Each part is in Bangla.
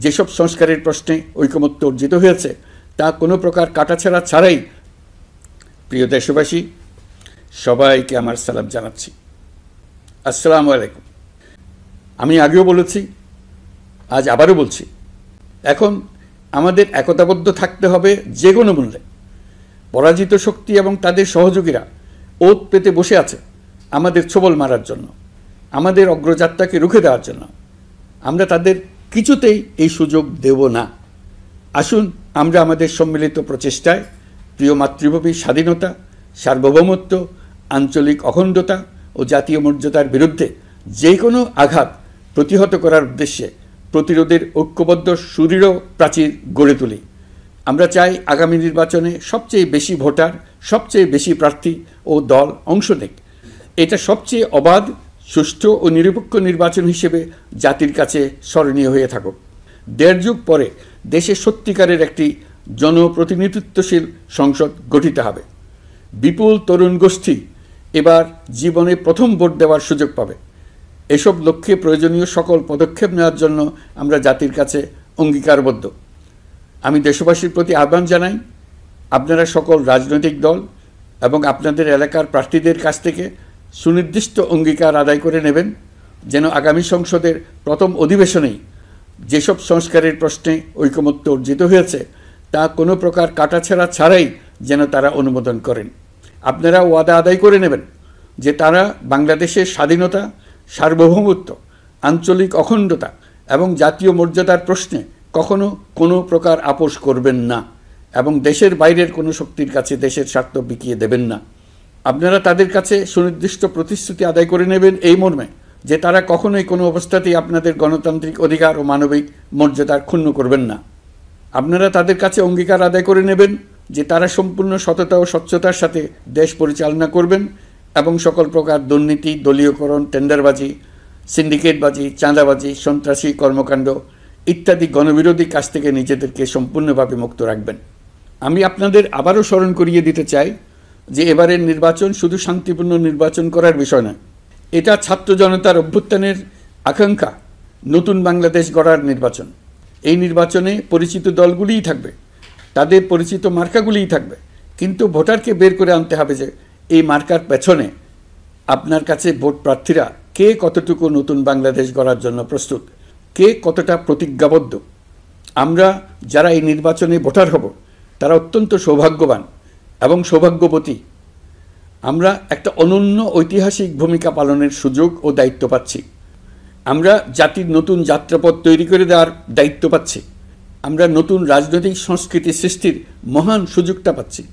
যেসব সংস্কারের প্রশ্নে ঐকমত্য অর্জিত হয়েছে তা কোনো প্রকার কাটাছেঁড়া ছাড়াই। প্রিয় দেশবাসী, সবাইকে আমার সালাম জানাচ্ছি। আসসালামু আলাইকুম। আমি আগেও বলেছি, আজ আবারও বলছি, এখন আমাদের একতাবদ্ধ থাকতে হবে যে কোনো মূল্যে। পরাজিত শক্তি এবং তাদের সহযোগীরা ওত পেতে বসে আছে আমাদের ছোবল মারার জন্য, আমাদের অগ্রযাত্রাকে রুখে দেওয়ার জন্য। আমরা তাদের কিছুতেই এই সুযোগ দেব না। আসুন আমরা আমাদের সম্মিলিত প্রচেষ্টায় প্রিয় মাতৃভূমির স্বাধীনতা, সার্বভৌমত্ব, আঞ্চলিক অখণ্ডতা ও জাতীয় মর্যাদার বিরুদ্ধে যে কোনো আঘাত প্রতিহত করার উদ্দেশ্যে প্রতিরোধের ঐক্যবদ্ধ সুদৃঢ় প্রাচীর গড়ে তুলি। আমরা চাই আগামী নির্বাচনে সবচেয়ে বেশি ভোটার, সবচেয়ে বেশি প্রার্থী ও দল অংশ নেক। এটা সবচেয়ে অবাধ, সুষ্ঠু ও নিরপেক্ষ নির্বাচন হিসেবে জাতির কাছে স্মরণীয় হয়ে থাকুক। দেড় যুগ পরে দেশে সত্যিকারের একটি জনপ্রতিনিধিত্বশীল সংসদ গঠিত হবে। বিপুল তরুণ গোষ্ঠী এবার জীবনে প্রথম ভোট দেওয়ার সুযোগ পাবে। এসব লক্ষ্যে প্রয়োজনীয় সকল পদক্ষেপ নেওয়ার জন্য আমরা জাতির কাছে অঙ্গীকারবদ্ধ। আমি দেশবাসীর প্রতি আহ্বান জানাই, আপনারা সকল রাজনৈতিক দল এবং আপনাদের এলাকার প্রার্থীদের কাছ থেকে সুনির্দিষ্ট অঙ্গীকার আদায় করে নেবেন, যেন আগামী সংসদের প্রথম অধিবেশনেই যেসব সংস্কারের প্রশ্নে ঐকমত্য অর্জিত হয়েছে তা কোনো প্রকার কাটাছেঁড়া ছাড়াই যেন তারা অনুমোদন করেন। আপনারা ওয়াদা আদায় করে নেবেন যে তারা বাংলাদেশের স্বাধীনতা, সার্বভৌমত্ব, আঞ্চলিক অখণ্ডতা এবং জাতীয় মর্যাদার প্রশ্নে কখনো কোনো প্রকার আপোষ করবেন না এবং দেশের বাইরের কোনো শক্তির কাছে দেশের স্বার্থ বিকিয়ে দেবেন না। আপনারা তাদের কাছে সুনির্দিষ্ট প্রতিশ্রুতি আদায় করে নেবেন এই মর্মে যে তারা কখনোই কোনো অবস্থাতেই আপনাদের গণতান্ত্রিক অধিকার ও মানবিক মর্যাদার ক্ষুণ্ণ করবেন না। আপনারা তাদের কাছে অঙ্গীকার আদায় করে নেবেন যে তারা সম্পূর্ণ সততা ও স্বচ্ছতার সাথে দেশ পরিচালনা করবেন এবং সকল প্রকার দুর্নীতি, দলীয়করণ, টেন্ডারবাজি, সিন্ডিকেটবাজি, চাঁদাবাজি, সন্ত্রাসী কর্মকাণ্ড ইত্যাদি গণবিরোধী কাজ থেকে নিজেদেরকে সম্পূর্ণভাবে মুক্ত রাখবেন। আমি আপনাদের আবারও স্মরণ করিয়ে দিতে চাই যে এবারের নির্বাচন শুধু শান্তিপূর্ণ নির্বাচন করার বিষয় নয়, এটা ছাত্র জনতার অভ্যুত্থানের আকাঙ্ক্ষা, নতুন বাংলাদেশ গড়ার নির্বাচন। এই নির্বাচনে পরিচিত দলগুলিই থাকবে, তাদের পরিচিত মার্কাগুলিই থাকবে, কিন্তু ভোটারকে বের করে আনতে হবে যে এই মার্কার পেছনে আপনার কাছে ভোট প্রার্থীরা কে কতটুকু নতুন বাংলাদেশ গড়ার জন্য প্রস্তুত, কে কতটা প্রতিজ্ঞাবদ্ধ। আমরা যারা এই নির্বাচনে ভোটার হব তারা অত্যন্ত সৌভাগ্যবান এবং সৌভাগ্যবতী। আমরা একটা অনন্য ঐতিহাসিক ভূমিকা পালনের সুযোগ ও দায়িত্ব পাচ্ছি। আমরা জাতির নতুন যাত্রাপথ তৈরি করে দেওয়ার দায়িত্ব পাচ্ছি। আমরা নতুন রাজনৈতিক সংস্কৃতি সৃষ্টির মহান সুযোগটা পাচ্ছি।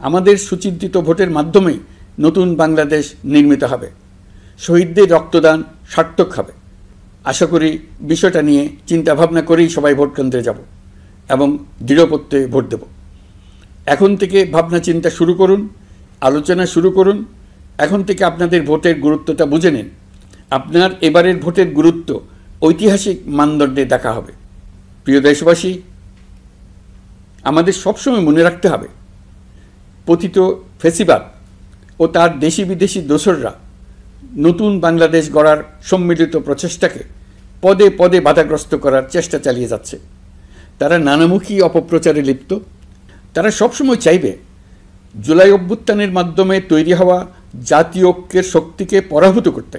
আমাদের সুচিন্তিত ভোটের মাধ্যমেই নতুন বাংলাদেশ নির্মিত হবে। শহীদদের রক্তদান সার্থক হবে। আশা করি বিষয়টা নিয়ে চিন্তাভাবনা করেই সবাই ভোট কেন্দ্রে যাব এবং দৃঢ়প্রত্যয়ে ভোট দেব। এখন থেকে ভাবনা চিন্তা শুরু করুন, আলোচনা শুরু করুন। এখন থেকে আপনাদের ভোটের গুরুত্বটা বুঝে নিন। আপনার এবারের ভোটের গুরুত্ব ঐতিহাসিক মানদণ্ডে দেখা হবে। প্রিয় দেশবাসী, আমাদের সবসময় মনে রাখতে হবে, পতিত ফ্যাসিবাদ ও তার দেশি বিদেশি দোসররা নতুন বাংলাদেশ গড়ার সম্মিলিত প্রচেষ্টাকে পদে পদে বাধাগ্রস্ত করার চেষ্টা চালিয়ে যাচ্ছে। তারা নানামুখী অপপ্রচারে লিপ্ত। তারা সবসময় চাইবে জুলাই অভ্যুত্থানের মাধ্যমে তৈরি হওয়া জাতীয় ঐক্যের শক্তিকে পরাভূত করতে,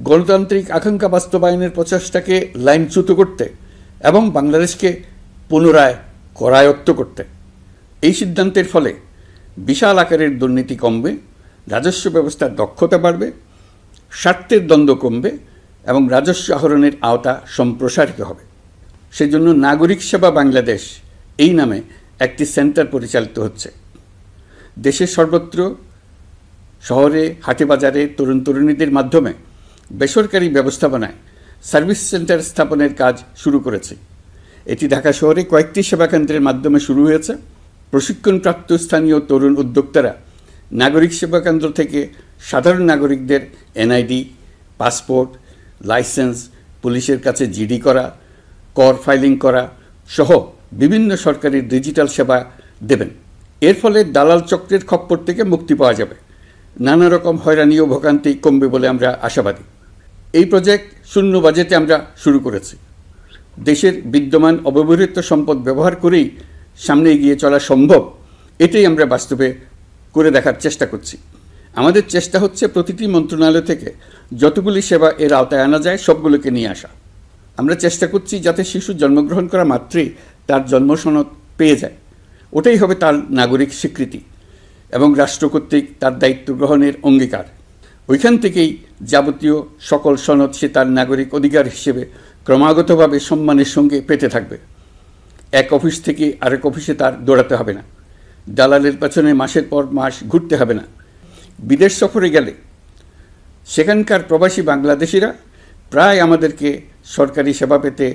গণতান্ত্রিক আকাঙ্ক্ষা বাস্তবায়নের প্রচেষ্টাকে লাইনচ্যুত করতে এবং বাংলাদেশকে পুনরায় করায়ত্ত করতে। এই সিদ্ধান্তের ফলে বিশাল আকারের দুর্নীতি কমবে, রাজস্ব ব্যবস্থার দক্ষতা বাড়বে, স্বার্থের দ্বন্দ্ব কমবে এবং রাজস্ব আহরণের আওতা সম্প্রসারিত হবে। সেজন্য নাগরিক সেবা বাংলাদেশ এই নামে একটি সেন্টার পরিচালিত হচ্ছে। দেশের সর্বত্র, শহরে, হাটে বাজারে তরুণ তরুণীদের মাধ্যমে বেসরকারি ব্যবস্থাপনায় সার্ভিস সেন্টার স্থাপনের কাজ শুরু করেছে। এটি ঢাকা শহরে কয়েকটি সেবাকেন্দ্রের মাধ্যমে শুরু হয়েছে। প্রশিক্ষণপ্রাপ্ত স্থানীয় তরুণ উদ্যোক্তারা নাগরিক সেবা কেন্দ্র থেকে সাধারণ নাগরিকদের এনআইডি, পাসপোর্ট, লাইসেন্স, পুলিশের কাছে জিডি করা, কর ফাইলিং করা সহ বিভিন্ন সরকারি ডিজিটাল সেবা দেবেন। এর ফলে দালাল চক্রের খপ্পর থেকে মুক্তি পাওয়া যাবে। নানা রকম হয়রানি ও ভোগান্তি কমবে বলে আমরা আশাবাদী। এই প্রজেক্ট শূন্য বাজেটে আমরা শুরু করেছি। দেশের বিদ্যমান অব্যবহৃত সম্পদ ব্যবহার করেই সামনে এগিয়ে চলা সম্ভব, এটাই আমরা বাস্তবে করে দেখার চেষ্টা করছি। আমাদের চেষ্টা হচ্ছে প্রতিটি মন্ত্রণালয় থেকে যতগুলি সেবা এর আওতায় আনা যায় সবগুলোকে নিয়ে আসা। আমরা চেষ্টা করছি যাতে শিশু জন্মগ্রহণ করা মাত্রই তার জন্ম সনদ পেয়ে যায়, ওটাই হবে তার নাগরিক স্বীকৃতি এবং রাষ্ট্র কর্তৃক তার দায়িত্ব গ্রহণের অঙ্গীকার। ওইখান থেকেই যাবতীয় সকল সনদ সে তার নাগরিক অধিকার হিসেবে ক্রমাগতভাবে সম্মানের সঙ্গে পেতে থাকবে। এক অফিস থেকে আরেক অফিসে তার দৌড়াতে হবে না, দালালের পেছনে মাসের পর মাস ঘুরতে হবে না। বিদেশ সফরে গেলে সেখানকার প্রবাসী বাংলাদেশিরা প্রায় আমাদেরকে সরকারি সেবা পেতে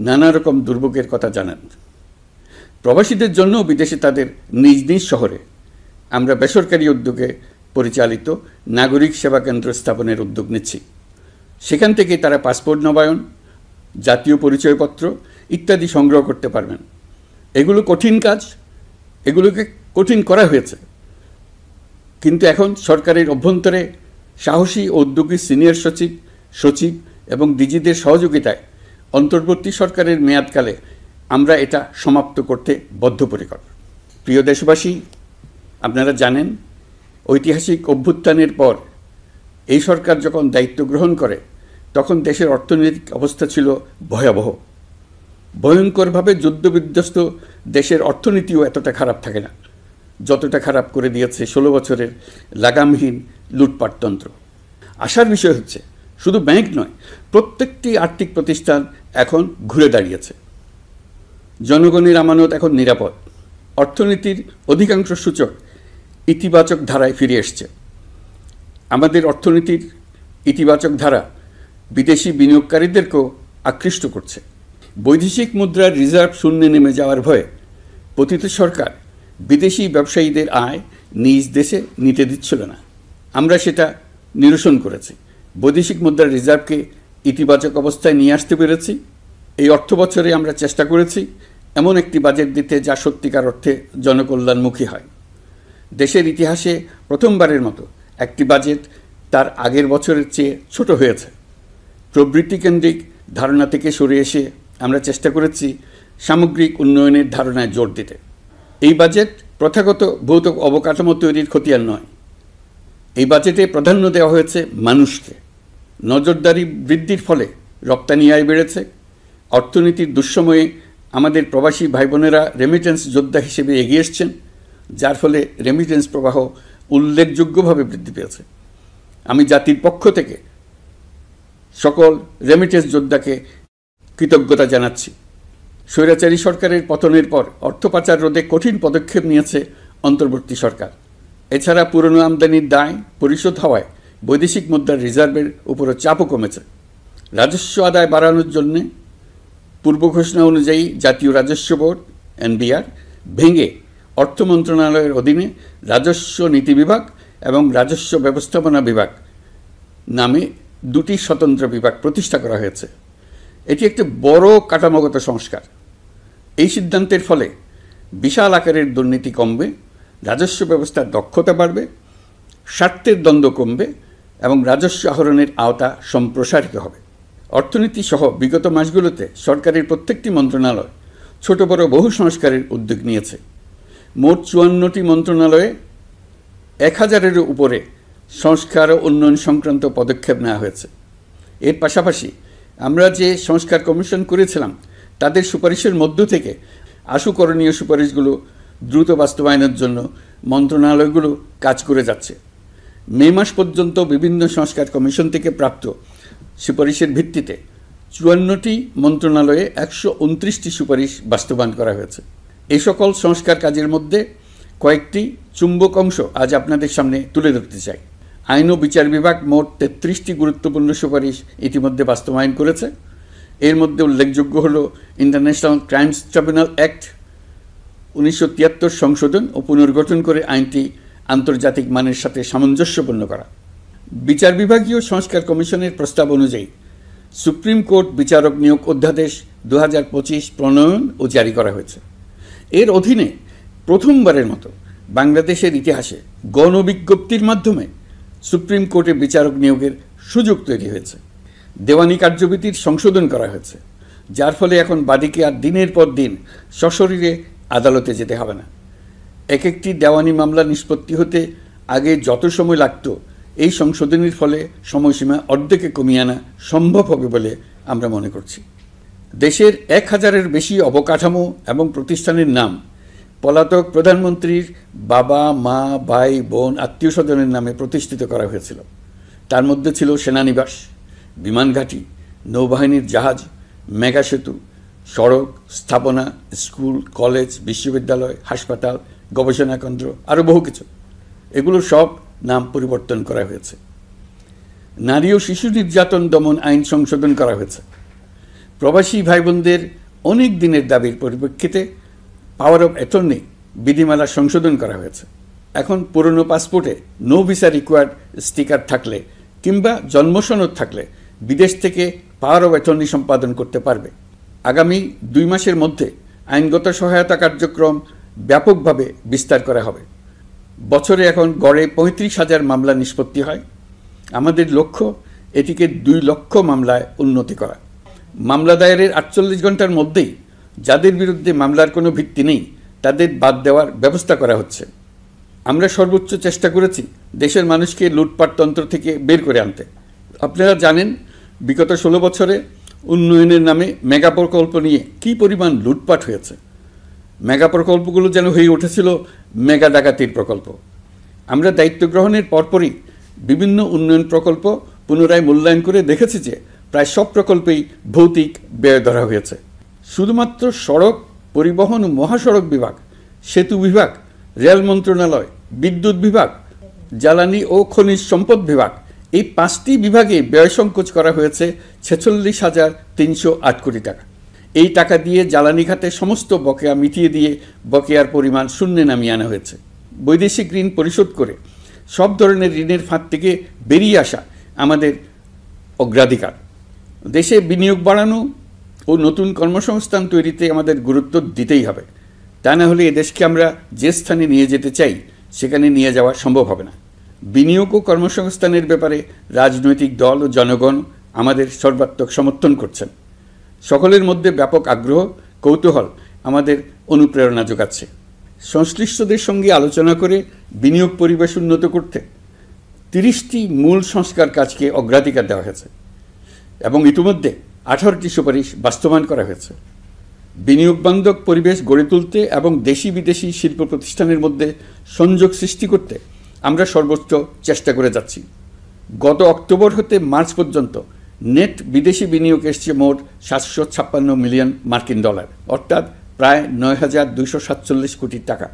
নানা রকম দুর্ভোগের কথা জানান। প্রবাসীদের জন্য বিদেশে তাদের নিজ নিজ শহরে আমরা বেসরকারি উদ্যোগে পরিচালিত নাগরিক সেবা কেন্দ্র স্থাপনের উদ্যোগ নিচ্ছি। সেখান থেকে তারা পাসপোর্ট নবায়ন, জাতীয় পরিচয়পত্র ইত্যাদি সংগ্রহ করতে পারবেন। এগুলো কঠিন কাজ, এগুলোকে কঠিন করা হয়েছে, কিন্তু এখন সরকারের অভ্যন্তরে সাহসী ও উদ্যোগী সিনিয়র সচিব এবং ডিজিদের সহযোগিতায় অন্তর্বর্তী সরকারের মেয়াদকালে আমরা এটা সমাপ্ত করতে বদ্ধপরিকর। প্রিয় দেশবাসী, আপনারা জানেন ঐতিহাসিক অভ্যুত্থানের পর এই সরকার যখন দায়িত্ব গ্রহণ করে তখন দেশের অর্থনৈতিক অবস্থা ছিল ভয়াবহ। ভয়ঙ্করভাবে যুদ্ধবিধ্বস্ত দেশের অর্থনীতিও এতটা খারাপ থাকে না যতটা খারাপ করে দিয়েছে 16 বছরের লাগামহীন লুটপাটতন্ত্র। আশার বিষয় হচ্ছে শুধু ব্যাংক নয়, প্রত্যেকটি আর্থিক প্রতিষ্ঠান এখন ঘুরে দাঁড়িয়েছে। জনগণের আমানত এখন নিরাপদ। অর্থনীতির অধিকাংশ সূচক ইতিবাচক ধারায় ফিরে এসছে। আমাদের অর্থনীতির ইতিবাচক ধারা বিদেশি বিনিয়োগকারীদেরকেও আকৃষ্ট করছে। বৈদেশিক মুদ্রার রিজার্ভ শূন্যে নেমে যাওয়ার ভয়ে পতিত সরকার বিদেশি ব্যবসায়ীদের আয় নিজ দেশে নিতে দিচ্ছিল না। আমরা সেটা নিরসন করেছি, বৈদেশিক মুদ্রার রিজার্ভকে ইতিবাচক অবস্থায় নিয়ে আসতে পেরেছি। এই অর্থ বছরে আমরা চেষ্টা করেছি এমন একটি বাজেট দিতে যা সত্যিকার অর্থে জনকল্যাণমুখী হয়। দেশের ইতিহাসে প্রথমবারের মতো একটি বাজেট তার আগের বছরের চেয়ে ছোট হয়েছে। প্রবৃত্তিকেন্দ্রিক ধারণা থেকে সরে এসে আমরা চেষ্টা করেছি সামগ্রিক উন্নয়নের ধারণায় জোর দিতে। এই বাজেট প্রথাগত ভৌত অবকাঠামো তৈরির খতিয়ান নয়। এই বাজেটে প্রাধান্য দেওয়া হয়েছে মানুষকে। নজরদারি বৃদ্ধির ফলে রপ্তানি আয় বেড়েছে। অর্থনীতির দুঃসময়ে আমাদের প্রবাসী ভাই বোনেরা রেমিটেন্স যোদ্ধা হিসেবে এগিয়ে এসছেন, যার ফলে রেমিটেন্স প্রবাহ উল্লেখযোগ্যভাবে বৃদ্ধি পেয়েছে। আমি জাতির পক্ষ থেকে সকল রেমিটেন্স যোদ্ধাকে কৃতজ্ঞতা জানাচ্ছি। স্বৈরাচারী সরকারের পতনের পর অর্থ পাচার রোধে কঠিন পদক্ষেপ নিয়েছে অন্তর্বর্তী সরকার। এছাড়া পুরনো আমদানির দায় পরিশোধ হওয়ায় বৈদেশিক মুদ্রার রিজার্ভের উপরও চাপও কমেছে। রাজস্ব আদায় বাড়ানোর জন্য পূর্ব ঘোষণা অনুযায়ী জাতীয় রাজস্ব বোর্ড NBR ভেঙে অর্থ মন্ত্রণালয়ের অধীনে রাজস্ব নীতি বিভাগ এবং রাজস্ব ব্যবস্থাপনা বিভাগ নামে দুটি স্বতন্ত্র বিভাগ প্রতিষ্ঠা করা হয়েছে। এটি একটি বড় কাঠামোগত সংস্কার। এই সিদ্ধান্তের ফলে বিশাল আকারের দুর্নীতি কমবে, রাজস্ব ব্যবস্থার দক্ষতা বাড়বে, স্বার্থের দ্বন্দ্ব কমবে এবং রাজস্ব আহরণের আওতা সম্প্রসারিত হবে। অর্থনীতি সহ বিগত মাসগুলোতে সরকারের প্রত্যেকটি মন্ত্রণালয় ছোট বড় বহু সংস্কারের উদ্যোগ নিয়েছে। মোট 54টি মন্ত্রণালয়ে 1000-এরও উপরে সংস্কার ও উন্নয়ন সংক্রান্ত পদক্ষেপ নেওয়া হয়েছে। এর পাশাপাশি আমরা যে সংস্কার কমিশন করেছিলাম তাদের সুপারিশের মধ্য থেকে আশু করণীয় সুপারিশগুলো দ্রুত বাস্তবায়নের জন্য মন্ত্রণালয়গুলো কাজ করে যাচ্ছে। মে মাস পর্যন্ত বিভিন্ন সংস্কার কমিশন থেকে প্রাপ্ত সুপারিশের ভিত্তিতে 54টি মন্ত্রণালয়ে 129টি সুপারিশ বাস্তবায়ন করা হয়েছে। এই সকল সংস্কার কাজের মধ্যে কয়েকটি চুম্বক অংশ আজ আপনাদের সামনে তুলে ধরতে চাই। আইন ও বিচার বিভাগ মোট 33টি গুরুত্বপূর্ণ সুপারিশ ইতিমধ্যে বাস্তবায়ন করেছে। এর মধ্যে উল্লেখযোগ্য হল ইন্টারন্যাশনাল ক্রাইমস ট্রাইব্যুনাল অ্যাক্ট 1973 সংশোধন ও পুনর্গঠন করে আইনটি আন্তর্জাতিক মানের সাথে সামঞ্জস্যপূর্ণ করা। বিচার বিভাগীয় সংস্কার কমিশনের প্রস্তাব অনুযায়ী সুপ্রিম কোর্ট বিচারক নিয়োগ অধ্যাদেশ 2025 প্রণয়ন ও জারি করা হয়েছে। এর অধীনে প্রথমবারের মতো বাংলাদেশের ইতিহাসে গণবিজ্ঞপ্তির মাধ্যমে সুপ্রিম কোর্টে বিচারক নিয়োগের সুযোগ তৈরি হয়েছে। দেওয়ানি কার্যবিধির সংশোধন করা হয়েছে। যার ফলে এখন বাদীকে আর দিনের পর দিন সশরীরে আদালতে যেতে হবে না। এক একটি দেওয়ানি মামলা নিষ্পত্তি হতে আগে যত সময় লাগত, এই সংশোধনীর ফলে সময়সীমা অর্ধেকে কমিয়ে আনা সম্ভব হবে বলে আমরা মনে করছি। দেশের 1000-এর বেশি অবকাঠামো এবং প্রতিষ্ঠানের নাম পলাতক প্রধানমন্ত্রীর বাবা, মা, ভাই, বোন, আত্মীয় স্বজনের নামে প্রতিষ্ঠিত করা হয়েছিল। তার মধ্যে ছিল সেনানিবাস, বিমানঘাঁটি, নৌবাহিনীর জাহাজ, মেগা সেতু, সড়ক, স্থাপনা, স্কুল, কলেজ, বিশ্ববিদ্যালয়, হাসপাতাল, গবেষণা কেন্দ্র, আরও বহু কিছু। এগুলোর সব নাম পরিবর্তন করা হয়েছে। নারী ও শিশু নির্যাতন দমন আইন সংশোধন করা হয়েছে। প্রবাসী ভাই বোনদের অনেক দিনের দাবির পরিপ্রেক্ষিতে পাওয়ার অফ অ্যাটর্নি বিধিমালা সংশোধন করা হয়েছে। এখন পুরনো পাসপোর্টে নো ভিসা রিকোয়ার্ড স্টিকার থাকলে কিংবা জন্মসনদ থাকলে বিদেশ থেকে পাওয়ার অফ অ্যাটর্নি সম্পাদন করতে পারবে। আগামী 2 মাসের মধ্যে আইনগত সহায়তা কার্যক্রম ব্যাপকভাবে বিস্তার করা হবে। বছরে এখন গড়ে 35,000 মামলা নিষ্পত্তি হয়। আমাদের লক্ষ্য এটিকে 2 লক্ষ মামলায় উন্নতি করা। মামলা দায়েরের 48 ঘন্টার মধ্যেই যাদের বিরুদ্ধে মামলার কোনো ভিত্তি নেই তাদের বাদ দেওয়ার ব্যবস্থা করা হচ্ছে। আমরা সর্বোচ্চ চেষ্টা করেছি দেশের মানুষকে লুটপাটতন্ত্র থেকে বের করে আনতে। আপনারা জানেন, বিগত 16 বছরে উন্নয়নের নামে মেগা প্রকল্প নিয়ে কী পরিমাণ লুটপাট হয়েছে। মেগা প্রকল্পগুলো যেন হয়ে উঠেছিল মেগা ডাকাতির প্রকল্প। আমরা দায়িত্ব গ্রহণের পরপরই বিভিন্ন উন্নয়ন প্রকল্প পুনরায় মূল্যায়ন করে দেখেছি যে প্রায় সব প্রকল্পেই ভৌতিক ব্যয় ধরা হয়েছে। শুধুমাত্র সড়ক পরিবহন ও মহাসড়ক বিভাগ, সেতু বিভাগ, রেল মন্ত্রণালয়, বিদ্যুৎ বিভাগ, জ্বালানি ও খনিজ সম্পদ বিভাগ, এই 5টি বিভাগে ব্যয় সংকোচ করা হয়েছে 46,308 কোটি টাকা। এই টাকা দিয়ে জ্বালানি খাতে সমস্ত বকেয়া মিটিয়ে দিয়ে বকেয়ার পরিমাণ শূন্যে নামিয়ে আনা হয়েছে। বৈদেশিক ঋণ পরিশোধ করে সব ধরনের ঋণের ফাঁদ থেকে বেরিয়ে আসা আমাদের অগ্রাধিকার। দেশে বিনিয়োগ বাড়ানো ও নতুন কর্মসংস্থান তৈরিতে আমাদের গুরুত্ব দিতেই হবে। তা না হলে এদেশকে আমরা যে স্থানে নিয়ে যেতে চাই সেখানে নিয়ে যাওয়া সম্ভব হবে না। বিনিয়োগ ও কর্মসংস্থানের ব্যাপারে রাজনৈতিক দল ও জনগণ আমাদের সর্বাত্মক সমর্থন করছেন। সকলের মধ্যে ব্যাপক আগ্রহ, কৌতূহল আমাদের অনুপ্রেরণা যোগাচ্ছে। সংশ্লিষ্টদের সঙ্গে আলোচনা করে বিনিয়োগ পরিবেশ উন্নত করতে 30টি মূল সংস্কার কাজকে অগ্রাধিকার দেওয়া হয়েছে এবং ইতিমধ্যে 18টি সুপারিশ বাস্তবায়ন করা হয়েছে। বিনিয়োগ বান্ধব পরিবেশ গড়ে তুলতে এবং দেশি বিদেশি শিল্প প্রতিষ্ঠানের মধ্যে সংযোগ সৃষ্টি করতে আমরা সর্বোচ্চ চেষ্টা করে যাচ্ছি। গত অক্টোবর হতে মার্চ পর্যন্ত নেট বিদেশি বিনিয়োগ এসছে মোট 756 মিলিয়ন মার্কিন ডলার, অর্থাৎ প্রায় 9,247 কোটি টাকা।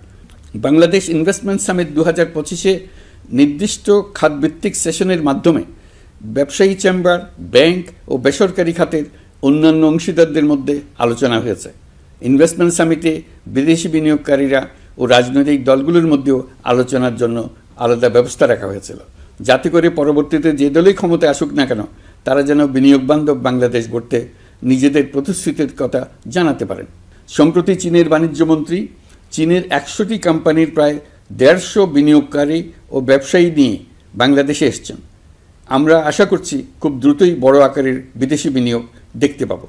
বাংলাদেশ ইনভেস্টমেন্ট সামিট 2025-এ নির্দিষ্ট খাতভিত্তিক সেশনের মাধ্যমে ব্যবসায়ী চেম্বার, ব্যাংক ও বেসরকারি খাতের অন্যান্য অংশীদারদের মধ্যে আলোচনা হয়েছে। ইনভেস্টমেন্ট সামিটে বিদেশি বিনিয়োগকারীরা ও রাজনৈতিক দলগুলোর মধ্যেও আলোচনার জন্য আলাদা ব্যবস্থা রাখা হয়েছিল, যাতে করে পরবর্তীতে যে দলই ক্ষমতায় আসুক না কেন তারা যেন বিনিয়োগ বান্ধব বাংলাদেশ গড়তে নিজেদের প্রতিশ্রুতির কথা জানাতে পারেন। সম্প্রতি চীনের বাণিজ্যমন্ত্রী চীনের 100টি কোম্পানির প্রায় 150 বিনিয়োগকারী ও ব্যবসায়ী নিয়ে বাংলাদেশে এসছেন। আমরা আশা করছি খুব দ্রুতই বড় আকারের বিদেশি বিনিয়োগ দেখতে পাব।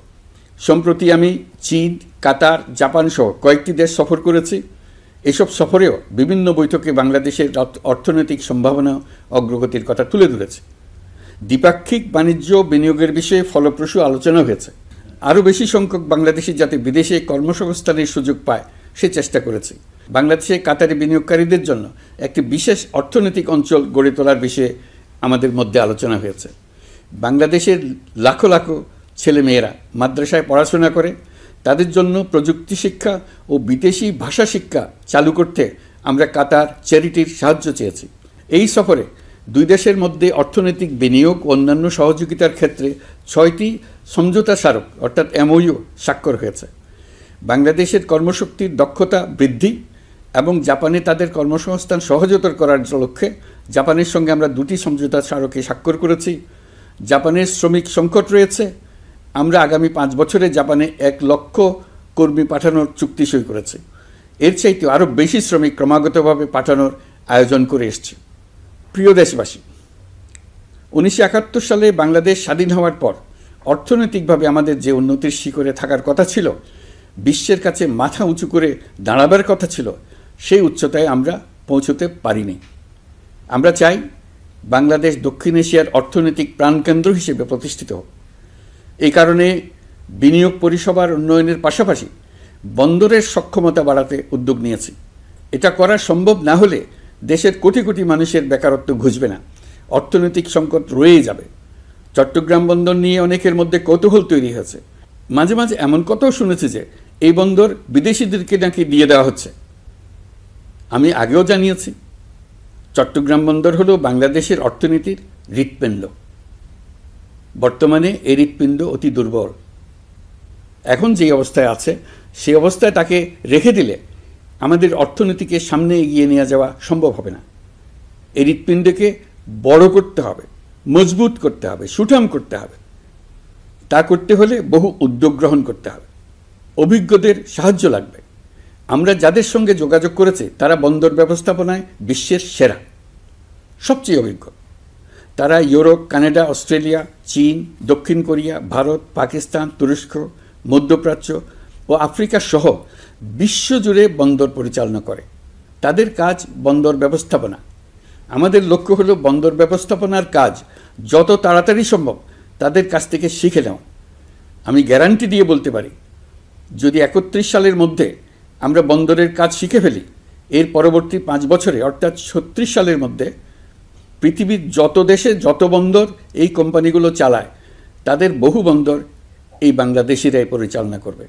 সম্প্রতি আমি চীন, কাতার, জাপান সহ কয়েকটি দেশ সফর করেছি। এসব সফরেও বিভিন্ন বৈঠকে বাংলাদেশের অর্থনৈতিক সম্ভাবনা অগ্রগতির কথা তুলে ধরেছে। দ্বিপাক্ষিক বাণিজ্য বিনিয়োগের বিষয়ে ফলপ্রসূ আলোচনা হয়েছে। আরও বেশি সংখ্যক বাংলাদেশি যাতে বিদেশে কর্মসংস্থানের সুযোগ পায় সে চেষ্টা করেছে। বাংলাদেশে কাতারি বিনিয়োগকারীদের জন্য একটি বিশেষ অর্থনৈতিক অঞ্চল গড়ে তোলার বিষয়ে আমাদের মধ্যে আলোচনা হয়েছে। বাংলাদেশের লাখো লাখো ছেলেমেয়েরা মাদ্রাসায় পড়াশোনা করে, তাদের জন্য প্রযুক্তি শিক্ষা ও বিদেশি ভাষা শিক্ষা চালু করতে আমরা কাতার চ্যারিটির সাহায্য চেয়েছি। এই সফরে 2 দেশের মধ্যে অর্থনৈতিক বিনিয়োগ ও অন্যান্য সহযোগিতার ক্ষেত্রে 6টি সমঝোতা স্মারক অর্থাৎ MOU স্বাক্ষর হয়েছে। বাংলাদেশের কর্মশক্তির দক্ষতা বৃদ্ধি এবং জাপানে তাদের কর্মসংস্থান সহজতর করার লক্ষ্যে জাপানের সঙ্গে আমরা 2টি সমঝোতা স্মারকে স্বাক্ষর করেছি। জাপানের শ্রমিক সংকট রয়েছে। আমরা আগামী 5 বছরে জাপানে 1 লক্ষ কর্মী পাঠানোর চুক্তি সই করেছি। এর চাইতে আরও বেশি শ্রমিক ক্রমাগতভাবে পাঠানোর আয়োজন করে এসছে। প্রিয় দেশবাসী, 1971 সালে বাংলাদেশ স্বাধীন হওয়ার পর অর্থনৈতিকভাবে আমাদের যে উন্নতির শিখরে থাকার কথা ছিল, বিশ্বের কাছে মাথা উঁচু করে দাঁড়াবার কথা ছিল, সেই উচ্চতায় আমরা পৌঁছতে পারিনি। আমরা চাই বাংলাদেশ দক্ষিণ এশিয়ার অর্থনৈতিক প্রাণকেন্দ্র হিসেবে প্রতিষ্ঠিত হোক। এই কারণে বিনিয়োগ পরিষেবার উন্নয়নের পাশাপাশি বন্দরের সক্ষমতা বাড়াতে উদ্যোগ নিয়েছি। এটা করা সম্ভব না হলে দেশের কোটি কোটি মানুষের বেকারত্ব ঘুচবে না, অর্থনৈতিক সংকট রয়েই যাবে। চট্টগ্রাম বন্দর নিয়ে অনেকের মধ্যে কৌতূহল তৈরি হয়েছে। মাঝে মাঝে এমন কথাও শুনেছি যে এই বন্দর বিদেশিদেরকে নাকি দিয়ে দেওয়া হচ্ছে। আমি আগেও জানিয়েছি, চট্টগ্রাম বন্দর হলো বাংলাদেশের অর্থনীতির হৃৎপিণ্ড। বর্তমানে এই হৃৎপিণ্ড অতি দুর্বল। এখন যে অবস্থায় আছে সেই অবস্থায় তাকে রেখে দিলে আমাদের অর্থনীতিকে সামনে এগিয়ে নিয়ে যাওয়া সম্ভব হবে না। এই হৃৎপিণ্ডকে বড় করতে হবে, মজবুত করতে হবে, সুঠাম করতে হবে। তা করতে হলে বহু উদ্যোগ গ্রহণ করতে হবে, অভিজ্ঞদের সাহায্য লাগবে। আমরা যাদের সঙ্গে যোগাযোগ করেছি তারা বন্দর ব্যবস্থাপনায় বিশ্বের সেরা, সবচেয়ে অভিজ্ঞ। তারা ইউরোপ, কানাডা, অস্ট্রেলিয়া, চীন, দক্ষিণ কোরিয়া, ভারত, পাকিস্তান, তুরস্ক, মধ্যপ্রাচ্য ও আফ্রিকা সহ বিশ্বজুড়ে বন্দর পরিচালনা করে। তাদের কাজ বন্দর ব্যবস্থাপনা। আমাদের লক্ষ্য হলো বন্দর ব্যবস্থাপনার কাজ যত তাড়াতাড়ি সম্ভব তাদের কাছ থেকে শিখে নেওয়া। আমি গ্যারান্টি দিয়ে বলতে পারি, যদি 31 সালের মধ্যে আমরা বন্দরের কাজ শিখে ফেলি, এর পরবর্তী 5 বছরে অর্থাৎ 36 সালের মধ্যে পৃথিবীর যত দেশে যত বন্দর এই কোম্পানিগুলো চালায় তাদের বহু বন্দর এই বাংলাদেশিরাই পরিচালনা করবে।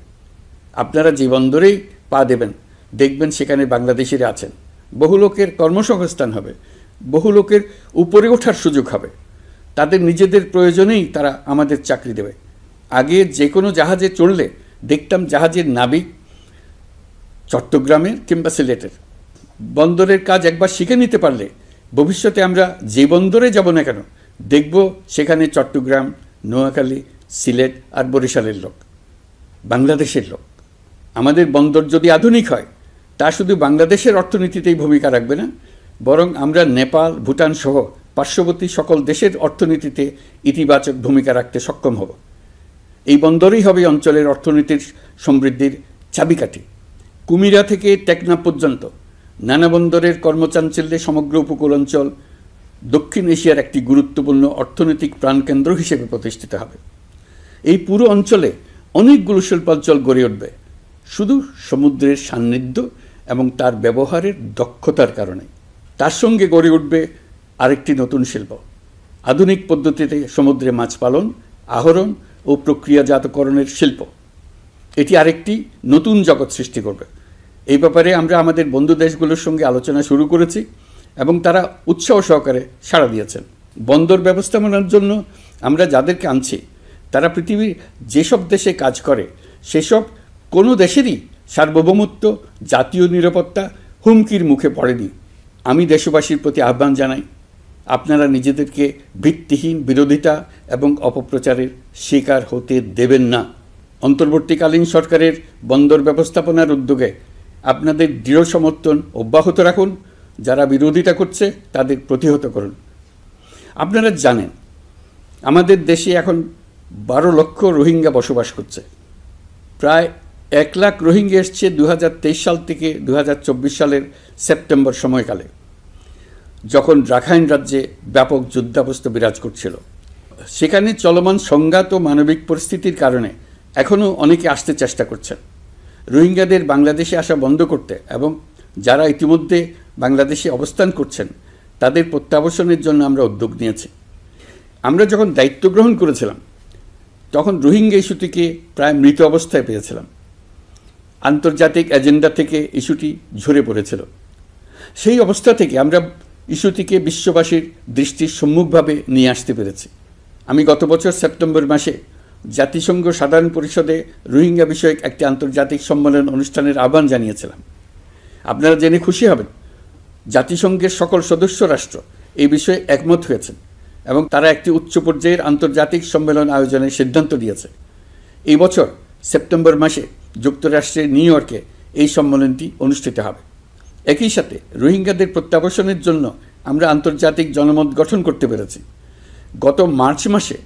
আপনারা যে বন্দরেই পা দেবেন দেখবেন সেখানে বাংলাদেশিরা আছেন। বহু লোকের কর্মসংস্থান হবে, বহু লোকের উপরে ওঠার সুযোগ হবে। তাদের নিজেদের প্রয়োজনেই তারা আমাদের চাকরি দেবে। আগে যে কোনো জাহাজে চড়লে দেখতাম জাহাজের নাবিক চট্টগ্রামের কিংবা সিলেটের। বন্দরের কাজ একবার শিখে নিতে পারলে ভবিষ্যতে আমরা যে বন্দরে যাব না কেন দেখব সেখানে চট্টগ্রাম, নোয়াখালী, সিলেট আর বরিশালের লোক, বাংলাদেশের লোক। আমাদের বন্দর যদি আধুনিক হয় তা শুধু বাংলাদেশের অর্থনীতিতেই ভূমিকা রাখবে না, বরং আমরা নেপাল, ভুটান সহ পার্শ্ববর্তী সকল দেশের অর্থনীতিতে ইতিবাচক ভূমিকা রাখতে সক্ষম হব। এই বন্দরই হবে অঞ্চলের অর্থনীতির সমৃদ্ধির চাবিকাঠি। কুমিরা থেকে টেকনাফ পর্যন্ত নানা বন্দরের কর্মচাঞ্চল্যে সমগ্র উপকূল অঞ্চল দক্ষিণ এশিয়ার একটি গুরুত্বপূর্ণ অর্থনৈতিক প্রাণকেন্দ্র হিসেবে প্রতিষ্ঠিত হবে। এই পুরো অঞ্চলে অনেকগুলো শিল্পাঞ্চল গড়ে উঠবে শুধু সমুদ্রের সান্নিধ্য এবং তার ব্যবহারের দক্ষতার কারণে। তার সঙ্গে গড়ে উঠবে আরেকটি নতুন শিল্প, আধুনিক পদ্ধতিতে সমুদ্রে মাছ পালন, আহরণ ও প্রক্রিয়াজাতকরণের শিল্প। এটি আরেকটি নতুন জগৎ সৃষ্টি করবে। এই ব্যাপারে আমরা আমাদের বন্ধু দেশগুলোর সঙ্গে আলোচনা শুরু করেছি এবং তারা উৎসাহ সহকারে সাড়া দিয়েছেন। বন্দর ব্যবস্থাপনার জন্য আমরা যাদেরকে আনছি তারা পৃথিবীর যেসব দেশে কাজ করে সেসব কোনো দেশেরই সার্বভৌমত্ব, জাতীয় নিরাপত্তা হুমকির মুখে পড়েনি। আমি দেশবাসীর প্রতি আহ্বান জানাই, আপনারা নিজেদেরকে ভিত্তিহীন বিরোধিতা এবং অপপ্রচারের শিকার হতে দেবেন না। অন্তর্বর্তীকালীন সরকারের বন্দর ব্যবস্থাপনার উদ্যোগে আপনাদের দৃঢ় সমর্থন অব্যাহত রাখুন। যারা বিরোধিতা করছে তাদের প্রতিহত করুন। আপনারা জানেন আমাদের দেশে এখন 12 লক্ষ রোহিঙ্গা বসবাস করছে। প্রায় 1 লাখ রোহিঙ্গা এসছে 2023 সাল থেকে 2024 সালের সেপ্টেম্বর সময়কালে, যখন রাখাইন রাজ্যে ব্যাপক যুদ্ধাবস্থা বিরাজ করছিল। সেখানে চলমান সংঘাত ও মানবিক পরিস্থিতির কারণে এখনও অনেকে আসতে চেষ্টা করছেন। রোহিঙ্গাদের বাংলাদেশে আসা বন্ধ করতে এবং যারা ইতিমধ্যে বাংলাদেশে অবস্থান করছেন তাদের প্রত্যাবাসনের জন্য আমরা উদ্যোগ নিয়েছি। আমরা যখন দায়িত্ব গ্রহণ করেছিলাম তখন রোহিঙ্গা ইস্যুটিকে প্রায় মৃত অবস্থায় পেয়েছিলাম। আন্তর্জাতিক এজেন্ডা থেকে ইস্যুটি ঝরে পড়েছিল। সেই অবস্থা থেকে আমরা ইস্যুটিকে বিশ্ববাসীর দৃষ্টির সম্মুখভাবে নিয়ে আসতে পেরেছি। আমি গত বছর সেপ্টেম্বর মাসে জাতিসংঘ সাধারণ পরিষদে রোহিঙ্গা বিষয়ক একটি আন্তর্জাতিক সম্মেলন অনুষ্ঠানের আহ্বান জানিয়েছিলাম। আপনারা জেনে খুশি হবেন, জাতিসংঘের সকল সদস্য রাষ্ট্র এই বিষয়ে একমত হয়েছেন এবং তারা একটি উচ্চ পর্যায়ের আন্তর্জাতিক সম্মেলন আয়োজনের সিদ্ধান্ত নিয়েছে। এই বছর সেপ্টেম্বর মাসে যুক্তরাষ্ট্রের নিউ ইয়র্কে এই সম্মেলনটি অনুষ্ঠিত হবে। একই সাথে রোহিঙ্গাদের প্রত্যাবাসনের জন্য আমরা আন্তর্জাতিক জনমত গঠন করতে পেরেছি। গত মার্চ মাসে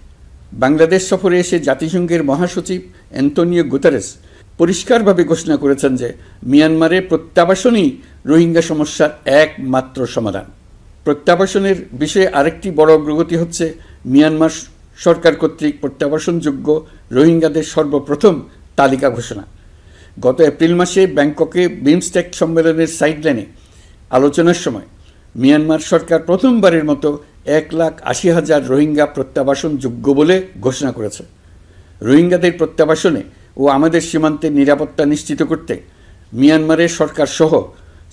বাংলাদেশ সফরে এসে জাতিসংঘের মহাসচিব অ্যান্টোনিও গুতেরেস পরিষ্কারভাবে ঘোষণা করেছেন যে মিয়ানমারের প্রত্যাবাসনই রোহিঙ্গা সমস্যার একমাত্র সমাধান। প্রত্যাবাসনের বিষয়ে আরেকটি বড় অগ্রগতি হচ্ছে মিয়ানমার সরকার কর্তৃক প্রত্যাবাসনযোগ্য রোহিঙ্গাদের সর্বপ্রথম তালিকা ঘোষণা। গত এপ্রিল মাসে ব্যাংককে বিমস্টেক সম্মেলনের সাইডলাইনে আলোচনার সময় মিয়ানমার সরকার প্রথমবারের মতো 1,80,000 রোহিঙ্গা প্রত্যাবাসনযোগ্য বলে ঘোষণা করেছে। রোহিঙ্গাদের প্রত্যাবাসনে ও আমাদের সীমান্তের নিরাপত্তা নিশ্চিত করতে মিয়ানমারের সরকার সহ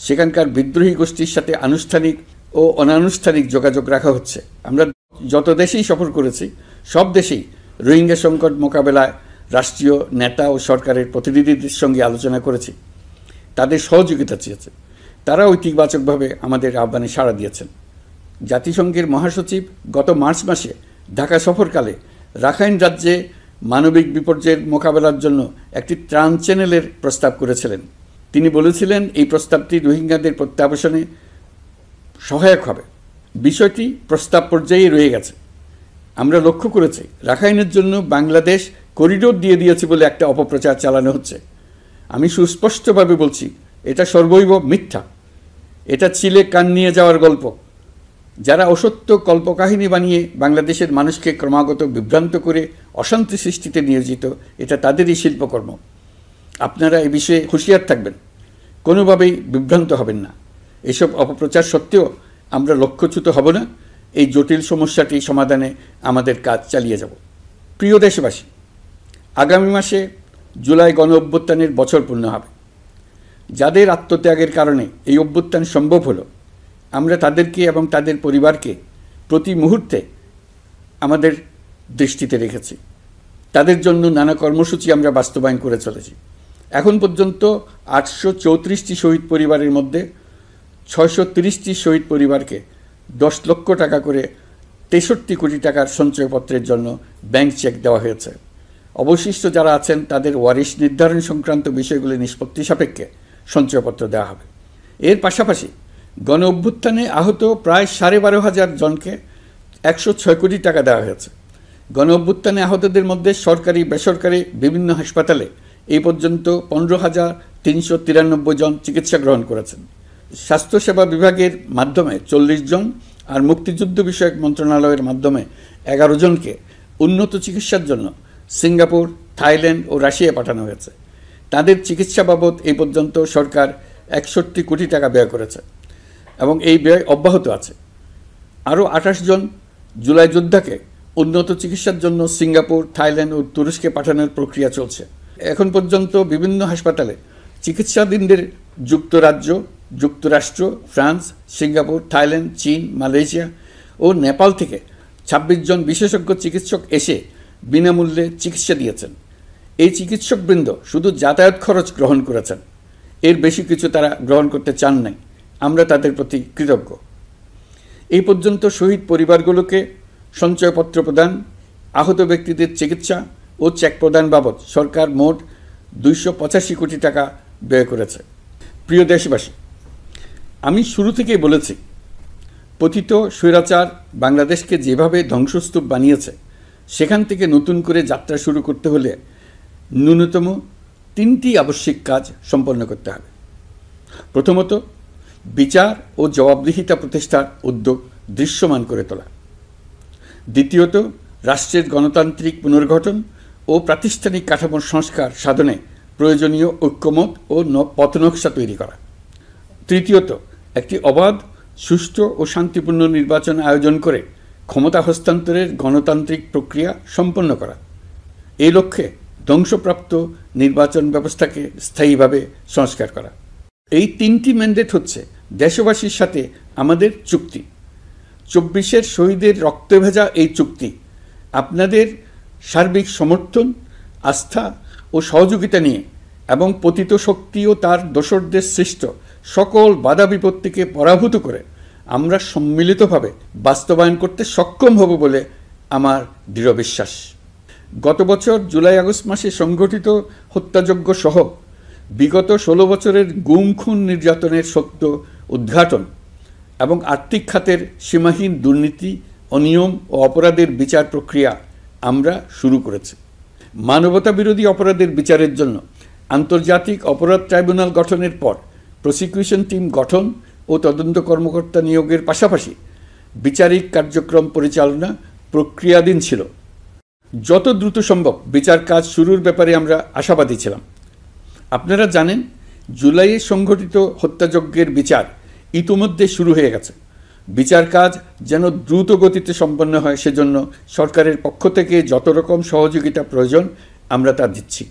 সেখানকার বিদ্রোহী গোষ্ঠীর সাথে আনুষ্ঠানিক ও অনানুষ্ঠানিক যোগাযোগ রাখা হচ্ছে। আমরা যত দেশেই সফর করেছি সব দেশেই রোহিঙ্গা সংকট মোকাবেলায় রাষ্ট্রীয় নেতা ও সরকারের প্রতিনিধিদের সঙ্গে আলোচনা করেছি, তাদের সহযোগিতা চেয়েছে। তারা ইতিবাচকভাবে আমাদের আহ্বানে সাড়া দিয়েছেন। জাতিসংঘের মহাসচিব গত মার্চ মাসে ঢাকা সফরকালে রাখাইন রাজ্যে মানবিক বিপর্যয়ের মোকাবেলার জন্য একটি ত্রাণ চ্যানেলের প্রস্তাব করেছিলেন। তিনি বলেছিলেন এই প্রস্তাবটি রোহিঙ্গাদের প্রত্যাবাসনে সহায়ক হবে। বিষয়টি প্রস্তাব পর্যায়ে রয়ে গেছে। আমরা লক্ষ্য করেছি রাখাইনের জন্য বাংলাদেশ করিডোর দিয়ে দিয়েছে বলে একটা অপপ্রচার চালানো হচ্ছে। আমি সুস্পষ্টভাবে বলছি, এটা সর্বৈব মিথ্যা। এটা চিলে কান নিয়ে যাওয়ার গল্প। যারা অসত্য কল্পকাহিনী বানিয়ে বাংলাদেশের মানুষকে ক্রমাগত বিভ্রান্ত করে অশান্তি সৃষ্টিতে নিয়োজিত, এটা তাদেরই শিল্পকর্ম। আপনারা এ বিষয়ে হুঁশিয়ার থাকবেন, কোনোভাবেই বিভ্রান্ত হবেন না। এসব অপপ্রচার সত্ত্বেও আমরা লক্ষ্যচ্যুত হব না। এই জটিল সমস্যাটি সমাধানে আমাদের কাজ চালিয়ে যাব। প্রিয় দেশবাসী, আগামী মাসে জুলাই গণ অভ্যুত্থানের বছর পূর্ণ হবে। যাদের আত্মত্যাগের কারণে এই অভ্যুত্থান সম্ভব হলো, আমরা তাদেরকে এবং তাদের পরিবারকে প্রতি মুহূর্তে আমাদের দৃষ্টিতে রেখেছি। তাদের জন্য নানা কর্মসূচি আমরা বাস্তবায়ন করে চলেছি। এখন পর্যন্ত 834টি শহীদ পরিবারের মধ্যে 630টি শহীদ পরিবারকে 10 লক্ষ টাকা করে 63 কোটি টাকার সঞ্চয়পত্রের জন্য ব্যাংক চেক দেওয়া হয়েছে। অবশিষ্ট যারা আছেন তাদের ওয়ারিশ নির্ধারণ সংক্রান্ত বিষয়গুলি নিষ্পত্তি সাপেক্ষে সঞ্চয়পত্র দেওয়া হবে। এর পাশাপাশি গণ অভ্যুত্থানে আহত প্রায় 12,500 জনকে 106 কোটি টাকা দেওয়া হয়েছে। গণ অভ্যুত্থানে আহতদের মধ্যে সরকারি বেসরকারি বিভিন্ন হাসপাতালে এই পর্যন্ত 15,393 জন চিকিৎসা গ্রহণ করেছেন। স্বাস্থ্যসেবা বিভাগের মাধ্যমে 40 জন আর মুক্তিযুদ্ধ বিষয়ক মন্ত্রণালয়ের মাধ্যমে 11 জনকে উন্নত চিকিৎসার জন্য সিঙ্গাপুর, থাইল্যান্ড ও রাশিয়া পাঠানো হয়েছে। তাদের চিকিৎসা বাবদ এই পর্যন্ত সরকার 61 কোটি টাকা ব্যয় করেছে এবং এই ব্যয় অব্যাহত আছে। আরও 28 জন জুলাই যোদ্ধাকে উন্নত চিকিৎসার জন্য সিঙ্গাপুর, থাইল্যান্ড ও তুরস্কে পাঠানোর প্রক্রিয়া চলছে। এখন পর্যন্ত বিভিন্ন হাসপাতালে চিকিৎসাধীনদের যুক্তরাজ্য, যুক্তরাষ্ট্র, ফ্রান্স, সিঙ্গাপুর, থাইল্যান্ড, চীন, মালয়েশিয়া ও নেপাল থেকে 26 জন বিশেষজ্ঞ চিকিৎসক এসে বিনামূল্যে চিকিৎসা দিয়েছেন। এই চিকিৎসকবৃন্দ শুধু যাতায়াত খরচ গ্রহণ করেছেন, এর বেশি কিছু তারা গ্রহণ করতে চান নাই। আমরা তাদের প্রতি কৃতজ্ঞ। এই পর্যন্ত শহীদ পরিবারগুলোকে সঞ্চয়পত্র প্রদান, আহত ব্যক্তিদের চিকিৎসা ও চেক প্রদান বাবদ সরকার মোট 285 কোটি টাকা ব্যয় করেছে। প্রিয় দেশবাসী, আমি শুরু থেকেই বলেছি, পতিত স্বৈরাচার বাংলাদেশকে যেভাবে ধ্বংসস্তূপ বানিয়েছে, সেখান থেকে নতুন করে যাত্রা শুরু করতে হলে ন্যূনতম 3টি আবশ্যিক কাজ সম্পন্ন করতে হবে। প্রথমত, বিচার ও জবাবদিহিতা প্রতিষ্ঠার উদ্যোগ দৃশ্যমান করে তোলা। দ্বিতীয়ত, রাষ্ট্রের গণতান্ত্রিক পুনর্গঠন ও প্রাতিষ্ঠানিক কাঠামোর সংস্কার সাধনে প্রয়োজনীয় ঐক্যমত ও পথনকশা তৈরি করা। তৃতীয়ত, একটি অবাধ, সুষ্ঠু ও শান্তিপূর্ণ নির্বাচন আয়োজন করে ক্ষমতা হস্তান্তরের গণতান্ত্রিক প্রক্রিয়া সম্পন্ন করা। এই লক্ষ্যে ধ্বংসপ্রাপ্ত নির্বাচন ব্যবস্থাকে স্থায়ীভাবে সংস্কার করা। এই 3টি ম্যান্ডেট হচ্ছে দেশবাসীর সাথে আমাদের চুক্তি। 24-এর শহীদের রক্তে ভেজা এই চুক্তি আপনাদের সার্বিক সমর্থন, আস্থা ও সহযোগিতা নিয়ে এবং পতিত শক্তি ও তার দোসরদের সৃষ্ট সকল বাধা বিপত্তিকে পরাভূত করে আমরা সম্মিলিতভাবে বাস্তবায়ন করতে সক্ষম হব বলে আমার দৃঢ় বিশ্বাস। গত বছর জুলাই-আগস্ট মাসে সংঘটিত হত্যাযজ্ঞ সহ বিগত 16 বছরের গুম খুন নির্যাতনের সত্য উদ্ঘাটন এবং আর্থিক খাতের সীমাহীন দুর্নীতি, অনিয়ম ও অপরাধের বিচার প্রক্রিয়া আমরা শুরু করেছি। মানবতা বিরোধী অপরাধের বিচারের জন্য আন্তর্জাতিক অপরাধ ট্রাইব্যুনাল গঠনের পর প্রসিকিউশন টিম গঠন ও তদন্ত কর্মকর্তা নিয়োগের পাশাপাশি বিচারিক কার্যক্রম পরিচালনা প্রক্রিয়াধীন ছিল। যত দ্রুত সম্ভব বিচার কাজ শুরুর ব্যাপারে আমরা আশাবাদী ছিলাম। আপনারা জানেন, জুলাইয়ে সংঘটিত হত্যাযজ্ঞের বিচার ইতিমধ্যে শুরু হয়ে গেছে। বিচার কাজ যেন দ্রুত গতিতে সম্পন্ন হয়, সেজন্য সরকারের পক্ষ থেকে যত রকম সহযোগিতা প্রয়োজন আমরা তা দিচ্ছি।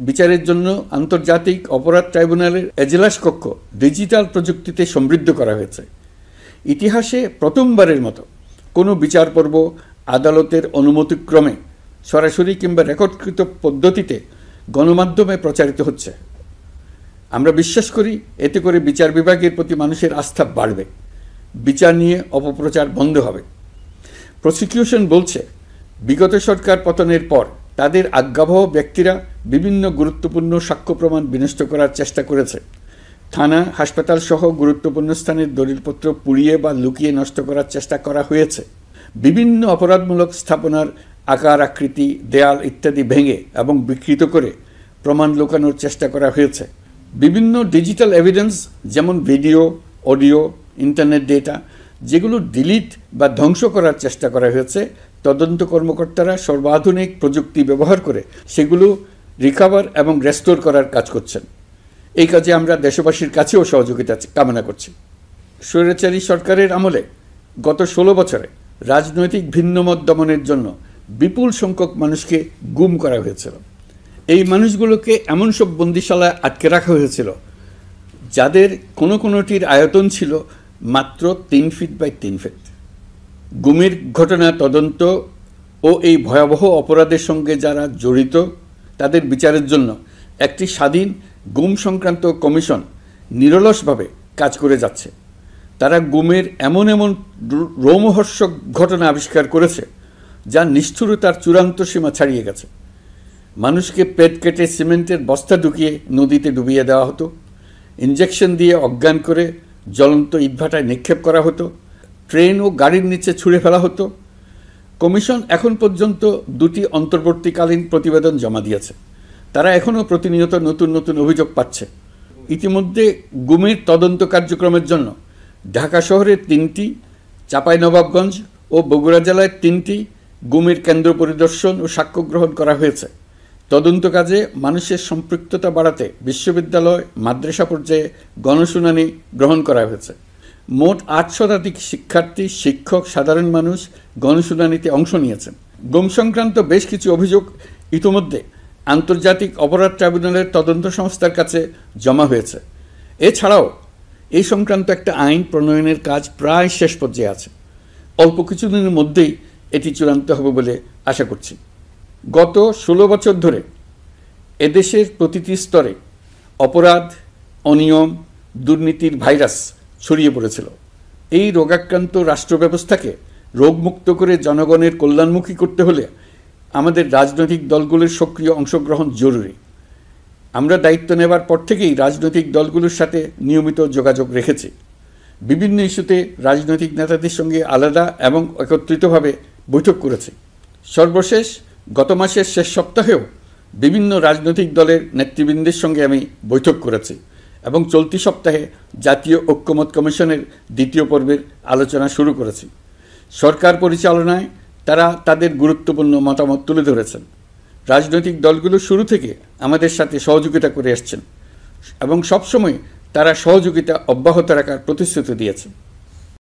বিচারের জন্য আন্তর্জাতিক অপরাধ ট্রাইব্যুনালের এজলাস কক্ষ ডিজিটাল প্রযুক্তিতে সমৃদ্ধ করা হয়েছে। ইতিহাসে প্রথমবারের মতো কোনো বিচার পর্ব আদালতের অনুমতিক্রমে সরাসরি কিংবা রেকর্ডকৃত পদ্ধতিতে গণমাধ্যমে প্রচারিত হচ্ছে। আমরা বিশ্বাস করি এতে করে বিচার বিভাগের প্রতি মানুষের আস্থা বাড়বে, বিচার নিয়ে অপপ্রচার বন্ধ হবে। প্রসিকিউশন বলছে, বিগত সরকার পতনের পর তাদের আজ্ঞাবহ ব্যক্তিরা বিভিন্ন গুরুত্বপূর্ণ সাক্ষ্য প্রমাণ বিনষ্ট করার চেষ্টা করেছে। থানা, হাসপাতাল সহ গুরুত্বপূর্ণ স্থানের দলিলপত্র পুড়িয়ে বা লুকিয়ে নষ্ট করার চেষ্টা করা হয়েছে। বিভিন্ন অপরাধমূলক স্থাপনার আকার, আকৃতি, দেয়াল ইত্যাদি ভেঙে এবং বিকৃত করে প্রমাণ লুকানোর চেষ্টা করা হয়েছে। বিভিন্ন ডিজিটাল এভিডেন্স যেমন ভিডিও, অডিও, ইন্টারনেট ডেটা, যেগুলো ডিলিট বা ধ্বংস করার চেষ্টা করা হয়েছে, তদন্ত কর্মকর্তারা সর্বাধুনিক প্রযুক্তি ব্যবহার করে সেগুলো রিকভার এবং রেস্টোর করার কাজ করছেন। এই কাজে আমরা দেশবাসীর কাছেও সহযোগিতা কামনা করছি। স্বৈরাচারী সরকারের আমলে গত 16 বছরে রাজনৈতিক ভিন্নমত দমনের জন্য বিপুল সংখ্যক মানুষকে গুম করা হয়েছিল। এই মানুষগুলোকে এমন সব বন্দিশালায় আটকে রাখা হয়েছিল যাদের কোনোটির আয়তন ছিল মাত্র 3 ফিট বাই 3 ফিট। গুমের ঘটনা তদন্ত ও এই ভয়াবহ অপরাধের সঙ্গে যারা জড়িত তাদের বিচারের জন্য একটি স্বাধীন গুম সংক্রান্ত কমিশন নিরলসভাবে কাজ করে যাচ্ছে। তারা গুমের এমন রোমহর্ষক ঘটনা আবিষ্কার করেছে যা নিষ্ঠুরতার চূড়ান্ত সীমা ছাড়িয়ে গেছে। মানুষকে পেট কেটে সিমেন্টের বস্তা ঢুকিয়ে নদীতে ডুবিয়ে দেওয়া হতো, ইঞ্জেকশন দিয়ে অজ্ঞান করে জ্বলন্ত ইটভাটায় নিক্ষেপ করা হতো, ট্রেন ও গাড়ির নিচে ছুঁড়ে ফেলা হতো। কমিশন এখন পর্যন্ত 2টি অন্তর্বর্তীকালীন প্রতিবেদন জমা দিয়েছে। তারা এখনও প্রতিনিয়ত নতুন অভিযোগ পাচ্ছে। ইতিমধ্যে গুমের তদন্ত কার্যক্রমের জন্য ঢাকা শহরে 3টি, চাঁপাইনবাবগঞ্জ ও বগুড়া জেলায় 3টি গুমের কেন্দ্র পরিদর্শন ও সাক্ষ্য গ্রহণ করা হয়েছে। তদন্ত কাজে মানুষের সম্পৃক্ততা বাড়াতে বিশ্ববিদ্যালয়, মাদ্রাসা পর্যায়ে গণশুনানি গ্রহণ করা হয়েছে। মোট 8 শতাধিক শিক্ষার্থী, শিক্ষক, সাধারণ মানুষ গণশুনানিতে অংশ নিয়েছেন। গুম সংক্রান্ত বেশ কিছু অভিযোগ ইতিমধ্যে আন্তর্জাতিক অপরাধ ট্রাইব্যুনালের তদন্ত সংস্থার কাছে জমা হয়েছে। এছাড়াও এই সংক্রান্ত একটা আইন প্রণয়নের কাজ প্রায় শেষ পর্যায়ে আছে। অল্প কিছুদিনের মধ্যেই এটি চূড়ান্ত হবে বলে আশা করছি। গত 16 বছর ধরে এদেশের প্রতিটি স্তরে অপরাধ, অনিয়ম, দুর্নীতির ভাইরাস ছড়িয়ে পড়েছিল। এই রোগাক্রান্ত রাষ্ট্র ব্যবস্থাকে রোগমুক্ত করে জনগণের কল্যাণমুখী করতে হলে আমাদের রাজনৈতিক দলগুলোর সক্রিয় অংশগ্রহণ জরুরি। আমরা দায়িত্ব নেবার পর থেকেই রাজনৈতিক দলগুলোর সাথে নিয়মিত যোগাযোগ রেখেছি। বিভিন্ন ইস্যুতে রাজনৈতিক নেতাদের সঙ্গে আলাদা এবং একত্রিতভাবে বৈঠক করেছি। সর্বশেষ গত মাসের শেষ সপ্তাহেও বিভিন্ন রাজনৈতিক দলের নেতৃবৃন্দের সঙ্গে আমি বৈঠক করেছি এবং চলতি সপ্তাহে জাতীয় ঐক্যমত কমিশনের 2য় পর্বের আলোচনা শুরু করেছি। সরকার পরিচালনায় তারা তাদের গুরুত্বপূর্ণ মতামত তুলে ধরেছেন। রাজনৈতিক দলগুলো শুরু থেকে আমাদের সাথে সহযোগিতা করে আসছেন এবং সবসময় তারা সহযোগিতা অব্যাহত রাখার প্রতিশ্রুতি দিয়েছে।